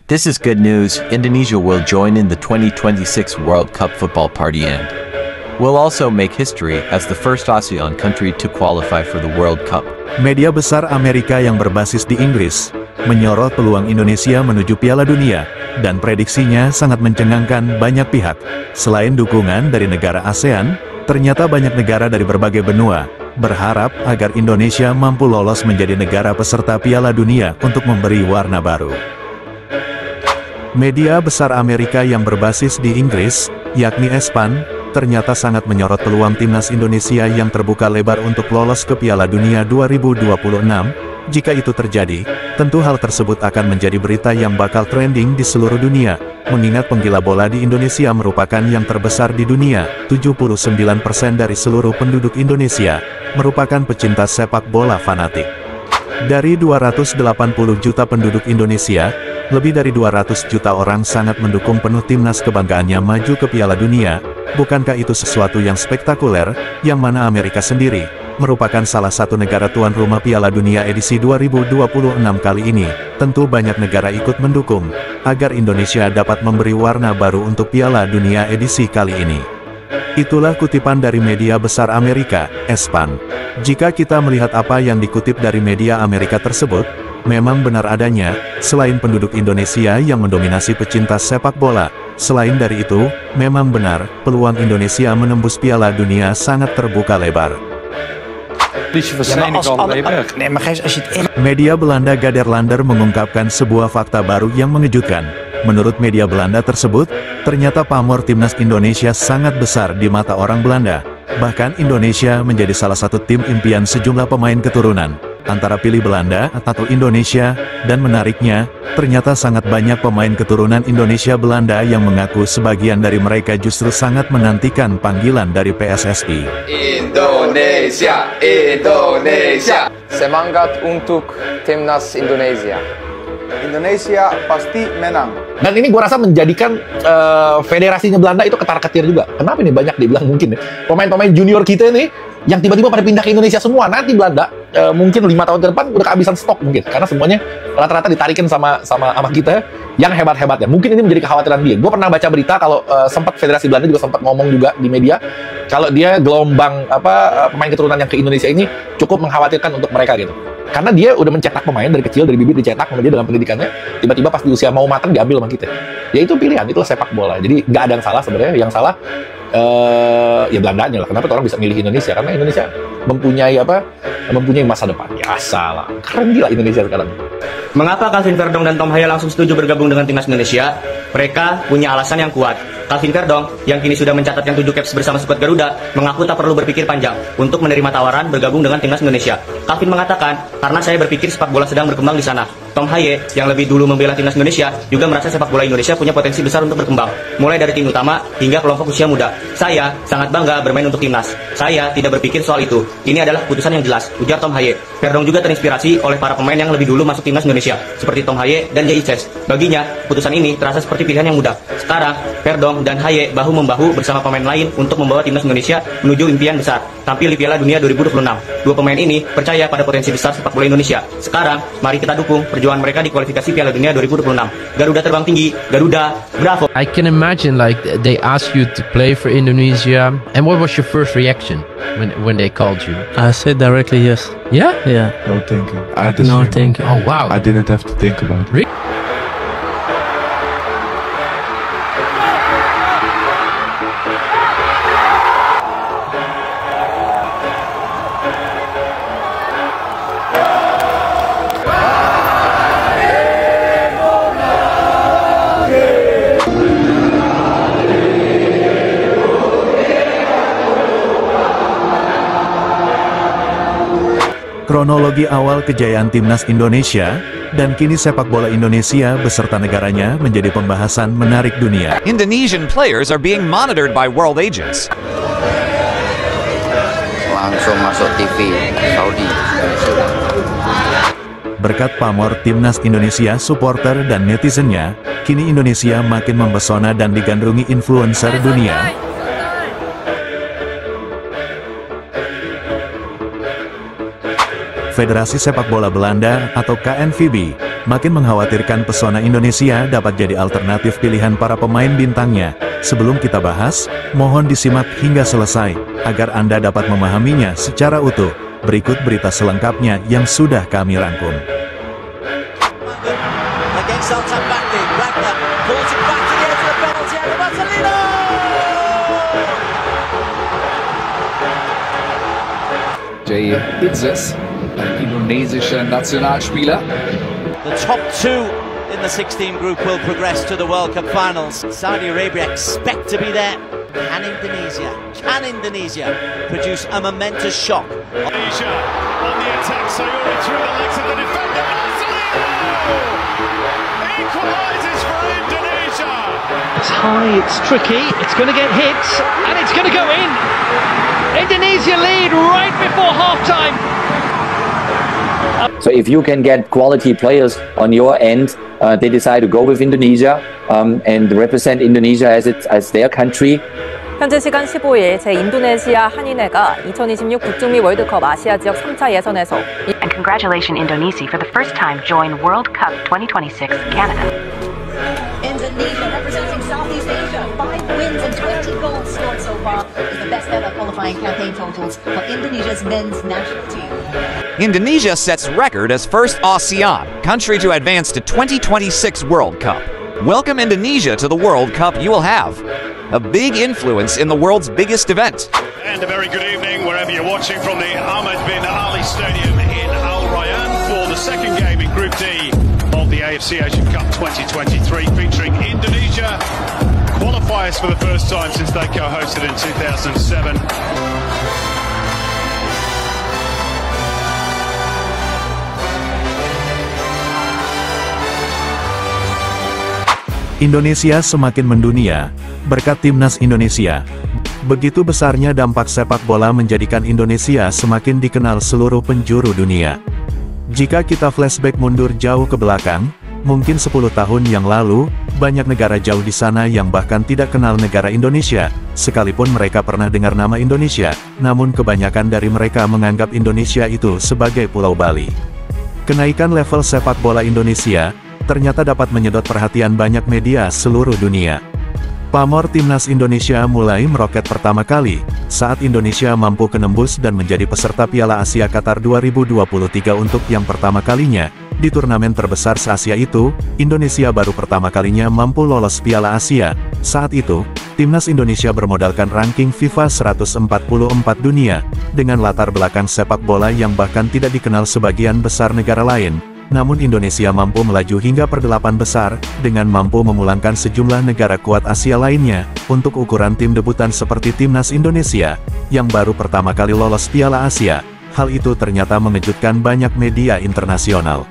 This is good news. Indonesia will join in the 2026 World Cup football party and will also make history as the first ASEAN country to qualify for the World Cup. Media besar Amerika yang berbasis di Inggris menyorot peluang Indonesia menuju Piala Dunia, dan prediksinya sangat mencengangkan banyak pihak. Selain dukungan dari negara ASEAN, ternyata banyak negara dari berbagai benua berharap agar Indonesia mampu lolos menjadi negara peserta Piala Dunia untuk memberi warna baru. Media besar Amerika yang berbasis di Inggris, yakni ESPN, ternyata sangat menyorot peluang timnas Indonesia yang terbuka lebar untuk lolos ke Piala Dunia 2026. Jika itu terjadi, tentu hal tersebut akan menjadi berita yang bakal trending di seluruh dunia, mengingat penggila bola di Indonesia merupakan yang terbesar di dunia. 79% dari seluruh penduduk Indonesia merupakan pecinta sepak bola fanatik. Dari 280 juta penduduk Indonesia, lebih dari 200 juta orang sangat mendukung penuh timnas kebanggaannya maju ke Piala Dunia. Bukankah itu sesuatu yang spektakuler, yang mana Amerika sendiri merupakan salah satu negara tuan rumah Piala Dunia edisi 2026 kali ini? Tentu banyak negara ikut mendukung, agar Indonesia dapat memberi warna baru untuk Piala Dunia edisi kali ini. Itulah kutipan dari media besar Amerika, ESPN. Jika kita melihat apa yang dikutip dari media Amerika tersebut, memang benar adanya, selain penduduk Indonesia yang mendominasi pecinta sepak bola, selain dari itu, memang benar, peluang Indonesia menembus Piala Dunia sangat terbuka lebar. Media Belanda Gaderlander mengungkapkan sebuah fakta baru yang mengejutkan. Menurut media Belanda tersebut, ternyata pamor timnas Indonesia sangat besar di mata orang Belanda. Bahkan Indonesia menjadi salah satu tim impian sejumlah pemain keturunan, antara pilih Belanda atau Indonesia, dan menariknya, ternyata sangat banyak pemain keturunan Indonesia Belanda yang mengaku sebagian dari mereka justru sangat menantikan panggilan dari PSSI. Indonesia, Indonesia. Semangat untuk timnas Indonesia. Indonesia pasti menang. Dan ini gua rasa menjadikan federasinya Belanda itu ketar-ketir juga. Kenapa ini banyak dibilang mungkin ya, pemain-pemain junior kita ini yang tiba-tiba pada pindah ke Indonesia semua. Nanti Belanda mungkin 5 tahun ke depan udah kehabisan stok mungkin, karena semuanya rata-rata ditarikin sama kita yang hebat-hebatnya. Mungkin ini menjadi kekhawatiran dia. Gue pernah baca berita kalau sempat Federasi Belanda juga sempat ngomong juga di media kalau dia gelombang pemain keturunan yang ke Indonesia ini cukup mengkhawatirkan untuk mereka gitu. Karena dia udah mencetak pemain dari kecil, dari bibit dicetak sama dia dalam pendidikannya, tiba-tiba pas di usia mau matang diambil sama kita. Ya itu pilihan, itulah sepak bola. Jadi nggak ada yang salah sebenarnya, yang salah ya Belandanya lah. Kenapa orang bisa milih Indonesia? Karena Indonesia mempunyai masa depan. Ya salah, keren gila Indonesia sekarang. Mengapa Calvin Verdong dan Tom Haye langsung setuju bergabung dengan timnas Indonesia? Mereka punya alasan yang kuat. Calvin Verdong, yang kini sudah mencatatkan 7 caps bersama skuad Garuda, mengaku tak perlu berpikir panjang untuk menerima tawaran bergabung dengan timnas Indonesia. Calvin mengatakan, karena saya berpikir sepak bola sedang berkembang di sana. Tom Haye, yang lebih dulu membela timnas Indonesia, juga merasa sepak bola Indonesia punya potensi besar untuk berkembang, mulai dari tim utama hingga kelompok usia muda. Saya sangat bangga bermain untuk timnas. Saya tidak berpikir soal itu. Ini adalah keputusan yang jelas, ujar Tom Haye. Verdong juga terinspirasi oleh para pemain yang lebih dulu masuk timnas Indonesia, seperti Tom Haye dan Jay Ices. Baginya, keputusan ini terasa seperti pilihan yang mudah. Sekarang, Verdong dan Haye bahu-membahu bersama pemain lain untuk membawa timnas Indonesia menuju impian besar, tampil di Piala Dunia 2026. Dua pemain ini percaya pada potensi besar sepak bola Indonesia. Sekarang, mari kita dukung perjuangan mereka di kualifikasi Piala Dunia 2026. Garuda terbang tinggi, Garuda, bravo! I can imagine like they asked you to play for Indonesia, and what was your first reaction when they called you? I said directly yes. Yeah? Yeah. No thinking. No thinking. Oh wow! I didn't have to think about it. Kronologi awal kejayaan timnas Indonesia, dan kini sepak bola Indonesia beserta negaranya menjadi pembahasan menarik dunia. Indonesian players are being monitored by world agents. Langsung masuk TV Saudi. Berkat pamor timnas Indonesia, supporter dan netizennya, kini Indonesia makin mempesona dan digandrungi influencer dunia. Federasi Sepak Bola Belanda atau KNVB Makin mengkhawatirkan pesona Indonesia dapat jadi alternatif pilihan para pemain bintangnya. Sebelum kita bahas, mohon disimak hingga selesai, agar Anda dapat memahaminya secara utuh. Berikut berita selengkapnya yang sudah kami rangkum. Jay Itzes, ein indonesischer Nationalspieler. The top two in the 16 group will progress to the World Cup finals. Saudi Arabia expect to be there. Can Indonesia produce a momentous shock? Indonesia on the attack, Sayuri through the legs of the defender. Marcelino equalises for Indonesia. It's high, it's tricky, it's going to get hit, and it's going to go in. Indonesia lead right before half-time. So if you can get quality players on your end, they decide to go with Indonesia and represent Indonesia as their country. 현재 시간 15일 제 인도네시아 한인회가 2026 북중미 월드컵 아시아 지역 3차 예선에서 And congratulations Indonesia for the first time join World Cup 2026 Canada. Indonesia representing Southeast Asia, 5 wins and 20 goals scored so far is the best ever qualifying campaign totals for Indonesia's men's national team. Indonesia sets record as first ASEAN country to advance to 2026 World Cup. Welcome Indonesia to the World Cup you will have a big influence in the world's biggest event. And a very good evening wherever you're watching from the Ahmed bin Ali Stadium in Al Rayyan for the second game in Group D of the AFC Asian Cup 2023 featuring Indonesia, qualifiers for the first time since they co-hosted in 2007. Indonesia semakin mendunia, berkat timnas Indonesia. Begitu besarnya dampak sepak bola menjadikan Indonesia semakin dikenal seluruh penjuru dunia. Jika kita flashback mundur jauh ke belakang, mungkin 10 tahun yang lalu, banyak negara jauh di sana yang bahkan tidak kenal negara Indonesia, sekalipun mereka pernah dengar nama Indonesia, namun kebanyakan dari mereka menganggap Indonesia itu sebagai Pulau Bali. Kenaikan level sepak bola Indonesia ternyata dapat menyedot perhatian banyak media seluruh dunia. Pamor timnas Indonesia mulai meroket pertama kali saat Indonesia mampu menembus dan menjadi peserta Piala Asia Qatar 2023 untuk yang pertama kalinya. Di turnamen terbesar se-Asia itu, Indonesia baru pertama kalinya mampu lolos Piala Asia. Saat itu, timnas Indonesia bermodalkan ranking FIFA 144 dunia, dengan latar belakang sepak bola yang bahkan tidak dikenal sebagian besar negara lain. Namun Indonesia mampu melaju hingga per-8 besar, dengan mampu memulangkan sejumlah negara kuat Asia lainnya, untuk ukuran tim debutan seperti timnas Indonesia, yang baru pertama kali lolos Piala Asia. Hal itu ternyata mengejutkan banyak media internasional.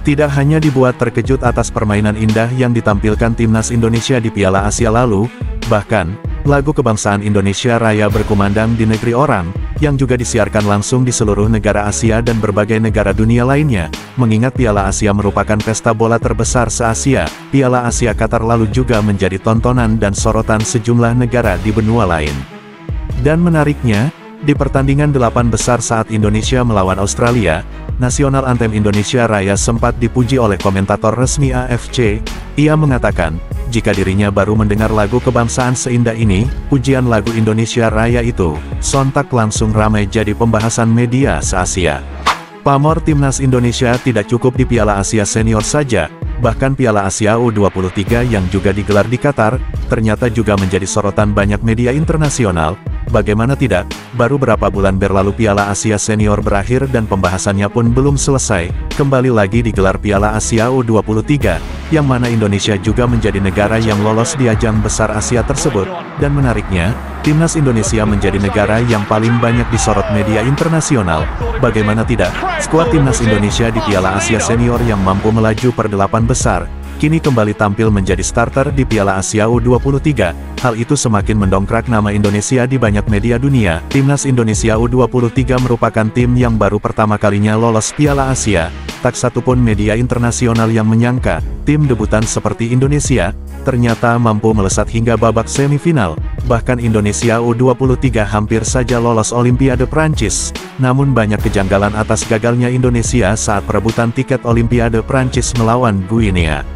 Tidak hanya dibuat terkejut atas permainan indah yang ditampilkan timnas Indonesia di Piala Asia lalu, bahkan, lagu kebangsaan Indonesia Raya berkumandang di negeri orang, yang juga disiarkan langsung di seluruh negara Asia dan berbagai negara dunia lainnya. Mengingat Piala Asia merupakan pesta bola terbesar se-Asia, Piala Asia Qatar lalu juga menjadi tontonan dan sorotan sejumlah negara di benua lain. Dan menariknya, di pertandingan 8 besar saat Indonesia melawan Australia, nasional anthem Indonesia Raya sempat dipuji oleh komentator resmi AFC. Ia mengatakan, jika dirinya baru mendengar lagu kebangsaan seindah ini, pujian lagu Indonesia Raya itu, sontak langsung ramai jadi pembahasan media se-Asia. Pamor timnas Indonesia tidak cukup di Piala Asia Senior saja, bahkan Piala Asia U23 yang juga digelar di Qatar, ternyata juga menjadi sorotan banyak media internasional. Bagaimana tidak, baru berapa bulan berlalu Piala Asia Senior berakhir dan pembahasannya pun belum selesai, kembali lagi digelar Piala Asia U23, yang mana Indonesia juga menjadi negara yang lolos di ajang besar Asia tersebut, dan menariknya, timnas Indonesia menjadi negara yang paling banyak disorot media internasional. Bagaimana tidak, skuad timnas Indonesia di Piala Asia Senior yang mampu melaju per-8 besar, kini kembali tampil menjadi starter di Piala Asia U23, Hal itu semakin mendongkrak nama Indonesia di banyak media dunia. Timnas Indonesia U23 merupakan tim yang baru pertama kalinya lolos Piala Asia. Tak satupun media internasional yang menyangka, tim debutan seperti Indonesia, ternyata mampu melesat hingga babak semifinal. Bahkan Indonesia U23 hampir saja lolos Olimpiade Prancis. Namun banyak kejanggalan atas gagalnya Indonesia saat perebutan tiket Olimpiade Prancis melawan Guinea.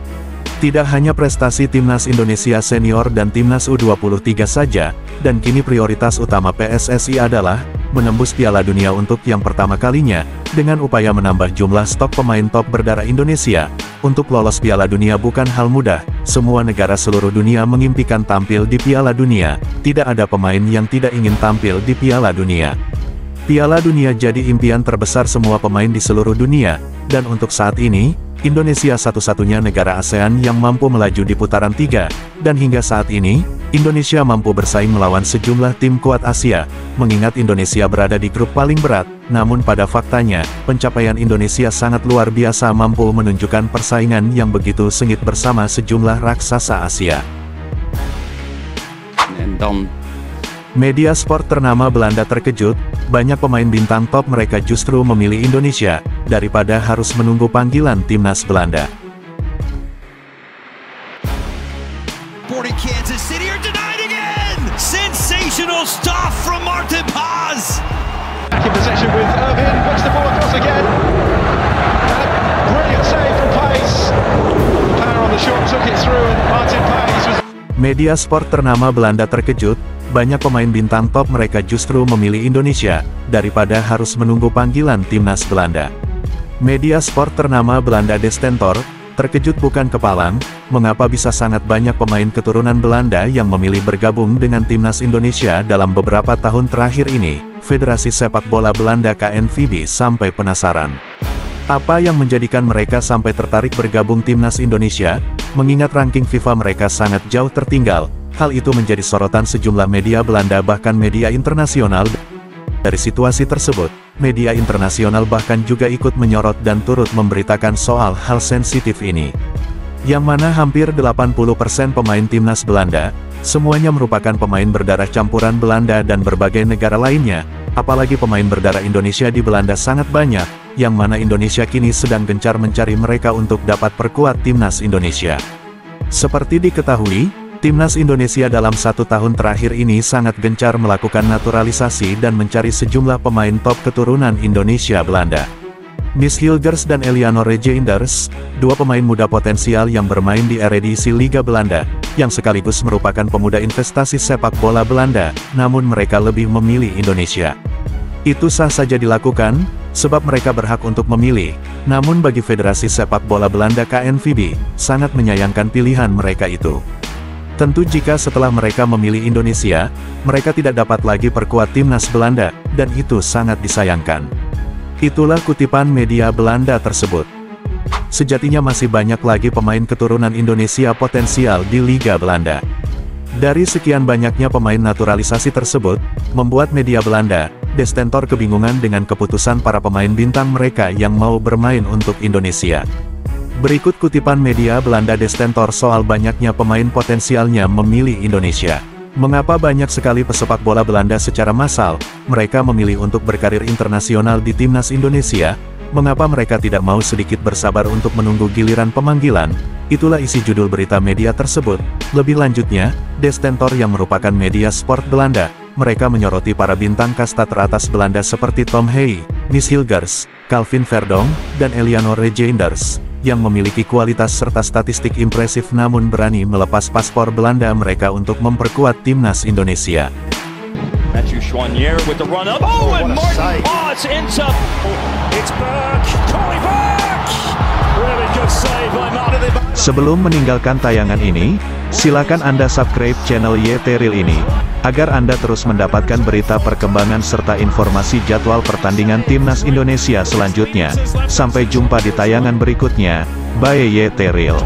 Tidak hanya prestasi Timnas Indonesia senior dan Timnas U23 saja, dan kini prioritas utama PSSI adalah menembus Piala Dunia untuk yang pertama kalinya, dengan upaya menambah jumlah stok pemain top berdarah Indonesia. Untuk lolos Piala Dunia bukan hal mudah, semua negara seluruh dunia mengimpikan tampil di Piala Dunia, tidak ada pemain yang tidak ingin tampil di Piala Dunia. Piala Dunia jadi impian terbesar semua pemain di seluruh dunia, dan untuk saat ini, Indonesia satu-satunya negara ASEAN yang mampu melaju di putaran 3, dan hingga saat ini, Indonesia mampu bersaing melawan sejumlah tim kuat Asia, mengingat Indonesia berada di grup paling berat, namun pada faktanya, pencapaian Indonesia sangat luar biasa mampu menunjukkan persaingan yang begitu sengit bersama sejumlah raksasa Asia. Media sport ternama Belanda terkejut, banyak pemain bintang top mereka justru memilih Indonesia, daripada harus menunggu panggilan timnas Belanda. Kansas City are denied again! Sensational stuff from Martin Paz! Back in possession with Irvin, puts the ball across again. And a brilliant save from Pace. Power on the shot took it through and Martin Paz was... Media sport ternama Belanda terkejut, banyak pemain bintang top mereka justru memilih Indonesia, daripada harus menunggu panggilan timnas Belanda. Media sport ternama Belanda De Stentor terkejut bukan kepalang, mengapa bisa sangat banyak pemain keturunan Belanda yang memilih bergabung dengan timnas Indonesia dalam beberapa tahun terakhir ini. Federasi Sepak Bola Belanda KNVB sampai penasaran. Apa yang menjadikan mereka sampai tertarik bergabung timnas Indonesia? Mengingat ranking FIFA mereka sangat jauh tertinggal, hal itu menjadi sorotan sejumlah media Belanda bahkan media internasional. Dari situasi tersebut, media internasional bahkan juga ikut menyorot dan turut memberitakan soal hal sensitif ini. Yang mana hampir 80% pemain timnas Belanda, semuanya merupakan pemain berdarah campuran Belanda dan berbagai negara lainnya, apalagi pemain berdarah Indonesia di Belanda sangat banyak, yang mana Indonesia kini sedang gencar mencari mereka untuk dapat perkuat timnas Indonesia. Seperti diketahui, timnas Indonesia dalam 1 tahun terakhir ini sangat gencar melakukan naturalisasi dan mencari sejumlah pemain top keturunan Indonesia Belanda. Miss Hilgers dan Eliano Regeinders, dua pemain muda potensial yang bermain di Eredivisie Liga Belanda, yang sekaligus merupakan pemuda investasi sepak bola Belanda, namun mereka lebih memilih Indonesia. Itu sah saja dilakukan, sebab mereka berhak untuk memilih, namun bagi Federasi Sepak Bola Belanda KNVB, sangat menyayangkan pilihan mereka itu. Tentu jika setelah mereka memilih Indonesia, mereka tidak dapat lagi perkuat timnas Belanda, dan itu sangat disayangkan. Itulah kutipan media Belanda tersebut. Sejatinya masih banyak lagi pemain keturunan Indonesia potensial di Liga Belanda. Dari sekian banyaknya pemain naturalisasi tersebut, membuat media Belanda, De Stentor kebingungan dengan keputusan para pemain bintang mereka yang mau bermain untuk Indonesia. Berikut kutipan media Belanda De Stentor soal banyaknya pemain potensialnya memilih Indonesia. Mengapa banyak sekali pesepak bola Belanda secara massal, mereka memilih untuk berkarir internasional di timnas Indonesia? Mengapa mereka tidak mau sedikit bersabar untuk menunggu giliran pemanggilan? Itulah isi judul berita media tersebut. Lebih lanjutnya, De Stentor yang merupakan media sport Belanda, mereka menyoroti para bintang kasta teratas Belanda seperti Tom Hey, Miss Hilgers, Calvin Verdong, dan Eliano Regeinders, yang memiliki kualitas serta statistik impresif namun berani melepas paspor Belanda mereka untuk memperkuat timnas Indonesia. Matthew Choinière with the run up. Oh, and Martin Paz ends up. It's back. Tony back. Really good save by Martin. Sebelum meninggalkan tayangan ini, silakan Anda subscribe channel YT Real ini, agar Anda terus mendapatkan berita perkembangan serta informasi jadwal pertandingan timnas Indonesia selanjutnya. Sampai jumpa di tayangan berikutnya. Bye YT Real.